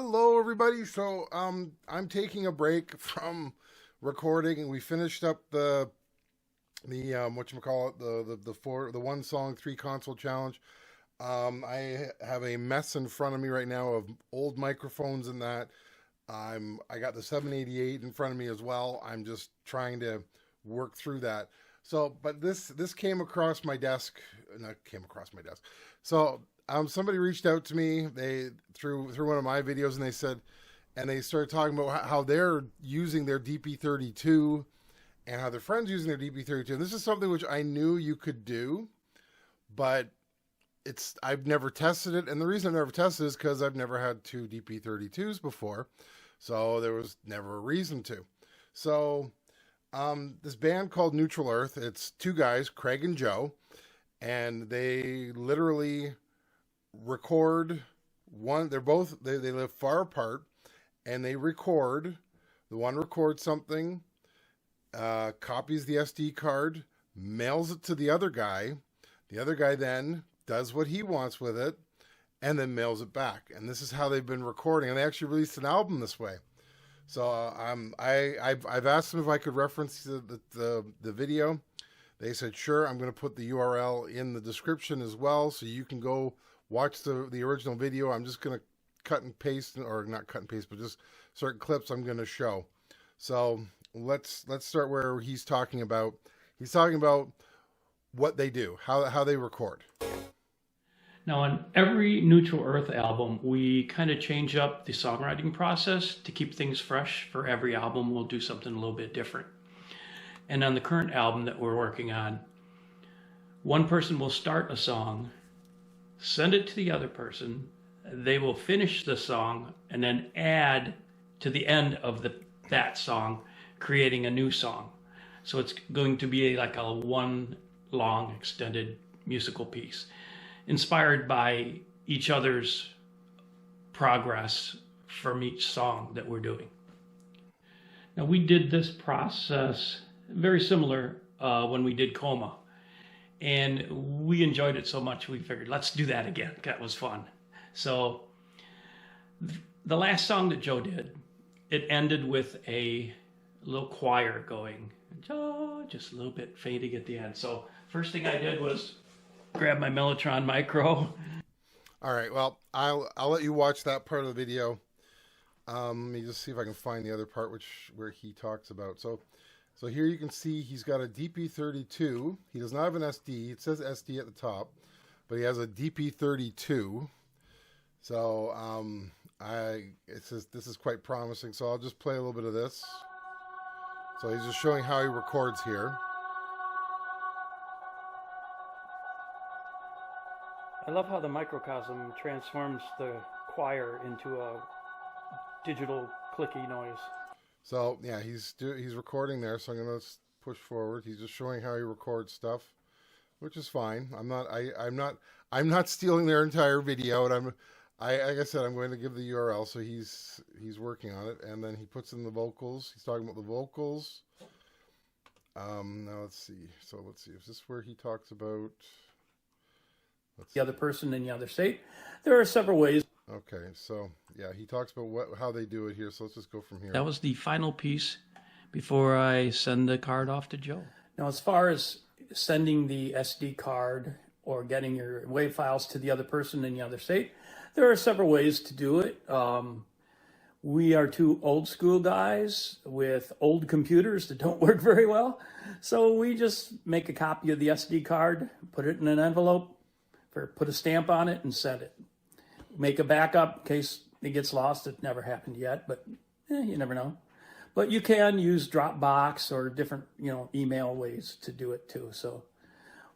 Hello, everybody. So, I'm taking a break from recording, and we finished up the whatchamacallit, the one song, three console challenge. I have a mess in front of me right now of old microphones and that. I got the 788 in front of me as well. I'm just trying to work through that. So, but this came across my desk, not came across my desk. So, somebody reached out to me. They through one of my videos, and they said, and they started talking about how they're using their DP32 and how their friends using their DP32. And this is something which I knew you could do, but I've never tested it. And the reason I've never tested it is because I've never had two DP32s before, so there was never a reason to. So this band called Neutral Earth, it's two guys, Craig and Joe, and they literally record one. They live far apart, and they record. The one records something, copies the SD card, mails it to the other guy. The other guy then does what he wants with it, and then mails it back. And this is how they've been recording. And they actually released an album this way. So I've asked them if I could reference the video. They said sure. I'm going to put the URL in the description as well, so you can go watch the original video. I'm just going to cut and paste, or not cut and paste, but just certain clips I'm going to show. So let's start where he's talking about. He's talking about what they do, how they record. Now, on every Neutral Earth album, we kind of change up the songwriting process to keep things fresh. For every album, we'll do something a little bit different. And on the current album that we're working on, one person will start a song, send it to the other person, they will finish the song, and then add to the end of that song, creating a new song. So it's going to be like a one long extended musical piece, inspired by each other's progress from each song that we're doing. Now, we did this process very similar when we did Coma, and we enjoyed it so much we figured, let's do that again. That was fun. So the last song that Joe did, it ended with a little choir going, just a little bit fading at the end. So first thing I did was grab my Mellotron micro. All right, well, I'll let you watch that part of the video. Let me just see if I can find the other part where he talks about. So here you can see he's got a DP32. He does not have an SD. It says SD at the top, but he has a DP32. So it says this is quite promising. So I'll just play a little bit of this. So he's just showing how he records here. I love how the microcosm transforms the choir into a digital clicky noise. So yeah, he's recording there. So I'm gonna push forward. He's just showing how he records stuff, which is fine. I'm not stealing their entire video, and like I said, I'm going to give the URL. So he's working on it, and then he puts in the vocals. He's talking about the vocals. Now let's see. So let's see. Is this where he talks about the other person in the other state? There are several ways. Okay, so yeah, he talks about how they do it here. So let's just go from here. That was the final piece before I send the card off to Joe. Now, as far as sending the SD card or getting your WAV files to the other person in the other state, there are several ways to do it. We are two old school guys with old computers that don't work very well. So we just make a copy of the SD card, put it in an envelope, put a stamp on it, and send it. Make a backup in case it gets lost. It never happened yet, but you never know. But you can use Dropbox or different, email ways to do it too. So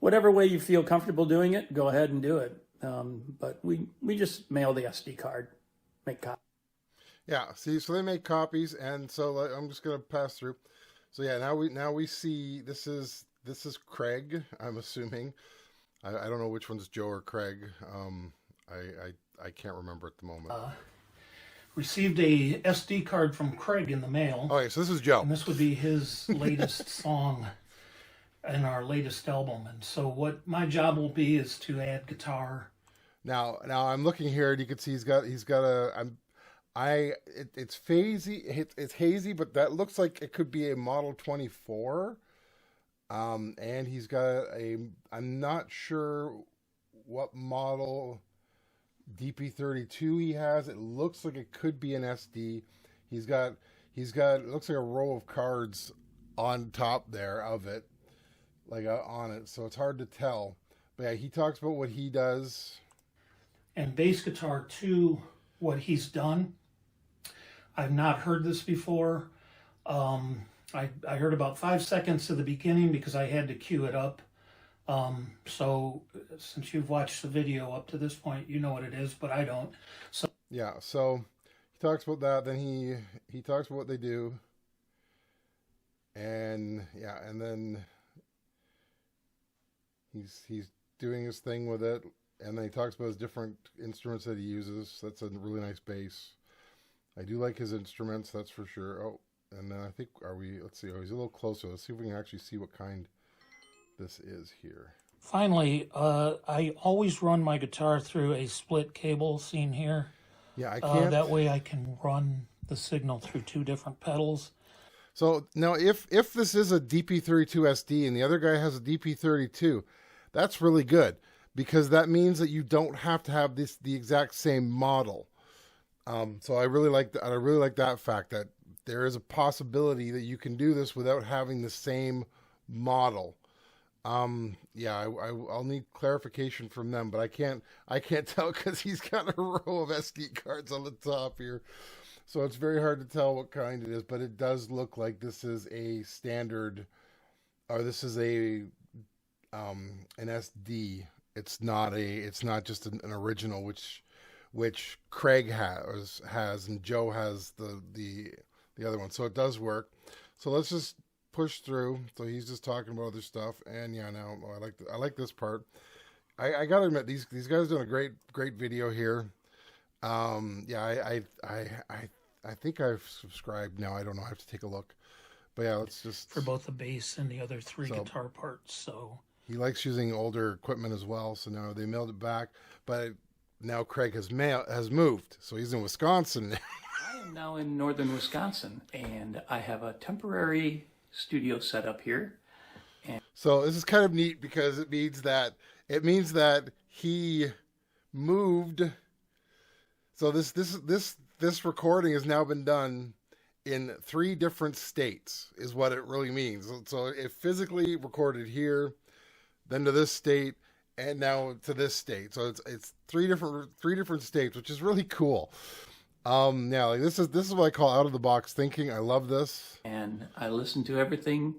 whatever way you feel comfortable doing it, go ahead and do it. But we just mail the SD card, make copies. Yeah, see, so they make copies, and so I'm just going to pass through. So yeah, now we see this is Craig, I'm assuming. I don't know which one's Joe or Craig. I can't remember at the moment. Received a SD card from Craig in the mail. Okay, so this is Joe. And this would be his latest song in our latest album. And so what my job will be is to add guitar. Now I'm looking here, and you can see he's got a. It's hazy. It's hazy, but that looks like it could be a Model 24. And he's got I'm not sure what model DP32 he has. It looks like it could be an SD. He's got it looks like a row of cards on top there of it, like on it. So it's hard to tell. But yeah, he talks about what he does. And bass guitar 2, what he's done. I've not heard this before. I heard about 5 seconds of the beginning because I had to cue it up. So since you've watched the video up to this point, you know what it is, but I don't. So yeah, so he talks about that. Then he talks about what they do, and yeah, and then he's doing his thing with it, and then he talks about his different instruments that he uses. That's a really nice bass. I do like his instruments, that's for sure. Oh, and then I think let's see. Oh, he's a little closer. Let's see if we can actually see what kind this is here. finally, I always run my guitar through a split cable seen here. Yeah, I can't. That way I can run the signal through 2 different pedals. So now, if this is a DP32 SD and the other guy has a DP32, that's really good because that means that you don't have to have the exact same model. So I really like that. I really like that fact that there is a possibility that you can do this without having the same model. Yeah, I'll need clarification from them, but I can't tell because he's got a row of SD cards on the top here. So it's very hard to tell what kind it is, but it does look like this is a standard, or this is an SD. It's not just an original, which Craig has and Joe has the other one. So it does work. So let's just push through. So he's just talking about other stuff, and yeah, now I like this part. I gotta admit these guys doing a great video here. Yeah, I think I've subscribed now. I don't know. I have to take a look. But yeah, let's just For both the bass and the other 3 guitar parts. So he likes using older equipment as well. So now they mailed it back, but now Craig has moved, so he's in Wisconsin now. I am now in northern Wisconsin, and I have a temporary studio set up here. So this is kind of neat because it means that he moved. So this recording has now been done in 3 different states, is what it really means. So it physically recorded here, then to this state, and now to this state. So it's three different states, which is really cool. Yeah, like this is what I call out of the box thinking. I love this. And I listen to everything,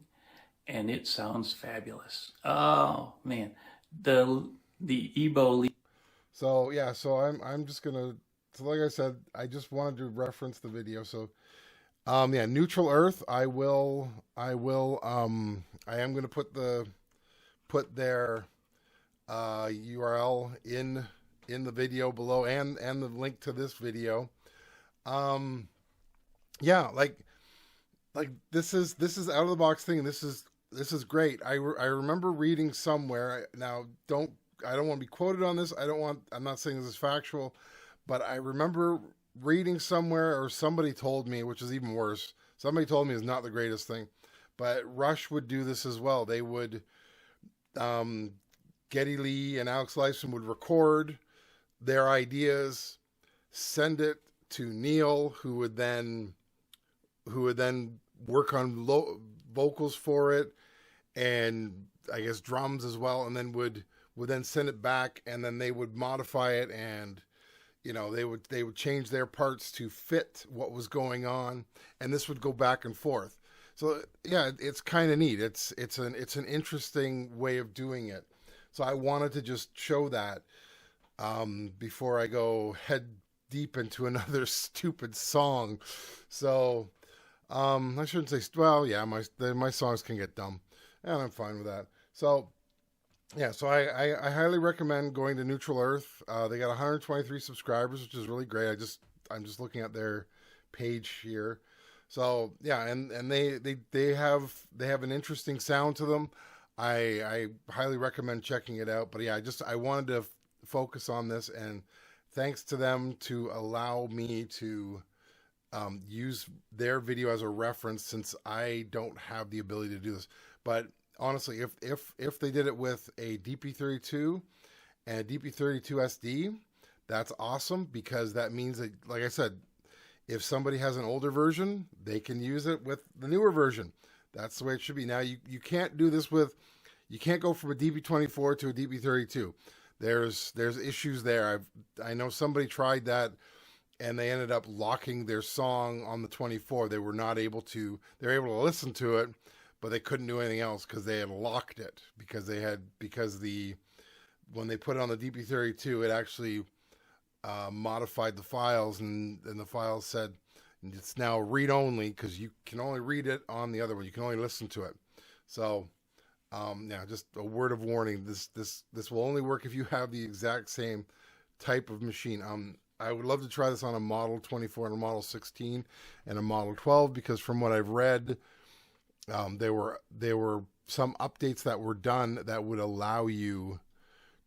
and it sounds fabulous. Oh man, the Ebo. So yeah, so I'm just gonna. So like I said, I just wanted to reference the video. So yeah, Neutral Earth. I am gonna put their URL in the video below and the link to this video. Yeah, like this is out of the box thing. This is great. I remember reading somewhere. Now I don't want to be quoted on this. I'm not saying this is factual, but I remember reading somewhere, or somebody told me, which is even worse. Somebody told me it's not the greatest thing, but Rush would do this as well. They would, Geddy Lee and Alex Lifeson would record their ideas, send it to Neil, who would then work on vocals for it, and I guess drums as well, and then would then send it back, and then they would modify it, and they would change their parts to fit what was going on, and this would go back and forth. So yeah, it's kind of neat. It's an interesting way of doing it. So I wanted to just show that before I go head deep into another stupid song. So I shouldn't say. Well, yeah, my songs can get dumb, and I'm fine with that. So yeah, so I highly recommend going to Neutral Earth. They got 123 subscribers, which is really great. I'm just looking at their page here. So yeah, and they have an interesting sound to them. I highly recommend checking it out. But yeah, I wanted to focus on this and thanks to them to allow me to use their video as a reference, since I don't have the ability to do this. But honestly, if they did it with a DP32 and a DP32 SD, that's awesome, because that means that, like I said, if somebody has an older version, they can use it with the newer version. That's the way it should be. Now, you can't do this with, you can't go from a DP24 to a DP32. There's issues there. I know somebody tried that, and they ended up locking their song on the 24. They were not able to, they were able to listen to it, but they couldn't do anything else because they had locked it, because when they put it on the DP32, it actually modified the files, and the files said it's now read only, because you can only read it on the other one. You can only listen to it. So yeah, just a word of warning. This will only work if you have the exact same type of machine. I would love to try this on a Model 24 and a Model 16 and a Model 12, because from what I've read, there were some updates that were done that would allow you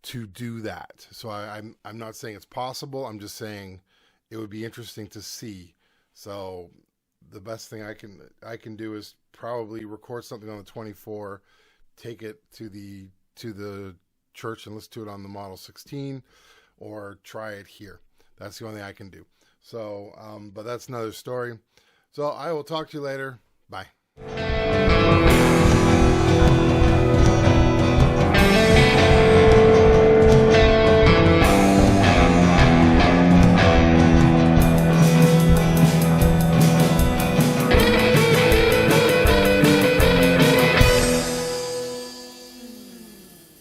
to do that. So I'm not saying it's possible. I'm just saying it would be interesting to see. So the best thing I can do is probably record something on the 24, take it to the church and listen to it on the Model 16, or try it here. That's the only thing I can do. So, but that's another story. So I will talk to you later. Bye.